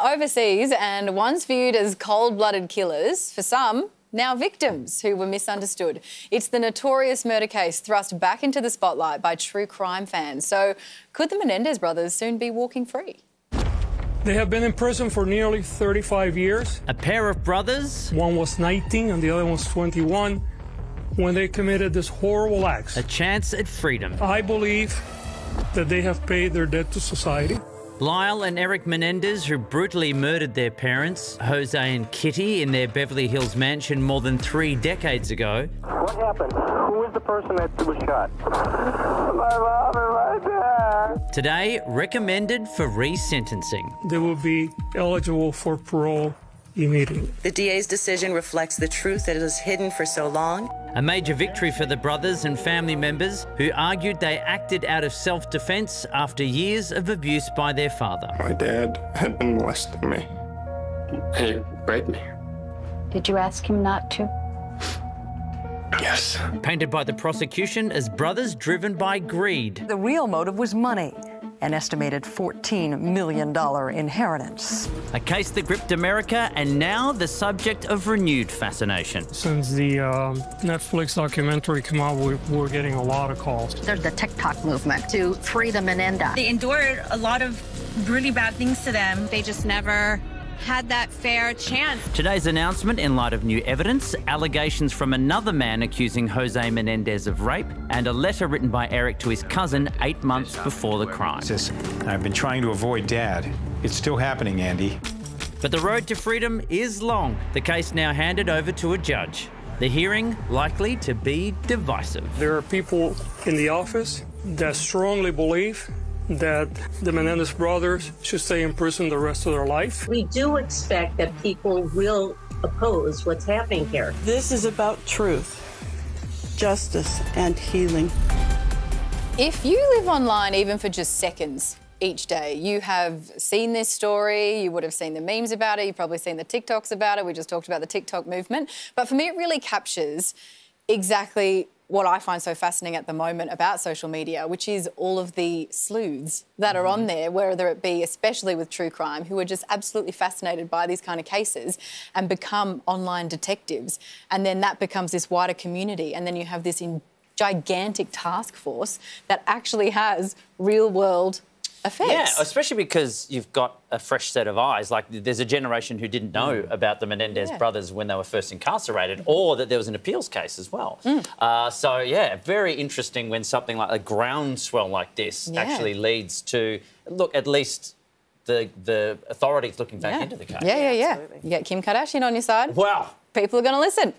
overseas and once viewed as cold-blooded killers, for some, now victims who were misunderstood. It's the notorious murder case thrust back into the spotlight by true crime fans. So could the Menendez brothers soon be walking free? They have been in prison for nearly 35 years. A pair of brothers. One was 19 and the other one was 21 when they committed this horrible act. A chance at freedom. I believe that they have paid their debt to society. Lyle and Eric Menendez, who brutally murdered their parents, Jose and Kitty, in their Beverly Hills mansion more than 3 decades ago. What happened? Who was the person that was shot? My mom and my dad. Today, recommended for resentencing. They will be eligible for parole immediately. The DA's decision reflects the truth that is hidden for so long. A major victory for the brothers and family members who argued they acted out of self-defence after years of abuse by their father. My dad had been molesting me. He raped me. Did you ask him not to? Yes. Painted by the prosecution as brothers driven by greed. The real motive was money, an estimated $14 million inheritance. A case that gripped America and now the subject of renewed fascination. Since the Netflix documentary came out, we're getting a lot of calls. There's the TikTok movement to free the Menendez. They endured a lot of really bad things to them. They just never had that fair chance. Today's announcement in light of new evidence, allegations from another man accusing Jose Menendez of rape, and a letter written by Eric to his cousin 8 months before the crime. I've been trying to avoid Dad. It's still happening, Andy. But the road to freedom is long. The case now handed over to a judge. The hearing likely to be divisive. There are people in the office that strongly believe that the Menendez brothers should stay in prison the rest of their life. We do expect that people will oppose what's happening here. This is about truth, justice, and healing. If you live online even for just seconds each day, you have seen this story, you would have seen the memes about it, you've probably seen the TikToks about it. We just talked about the TikTok movement. But for me, it really captures exactly what I find so fascinating at the moment about social media, which is all of the sleuths that are on there, whether it be especially with true crime, who are just absolutely fascinated by these kind of cases and become online detectives. And then that becomes this wider community. And then you have this gigantic task force that actually has real-world effects. Yeah, especially because you've got a fresh set of eyes. Like, there's a generation who didn't know about the Menendez brothers when they were first incarcerated, or that there was an appeals case as well. So, yeah, very interesting when something like a groundswell like this actually leads to, look, at least the authorities looking back into the case. Yeah. You get Kim Kardashian on your side. Wow. People are going to listen.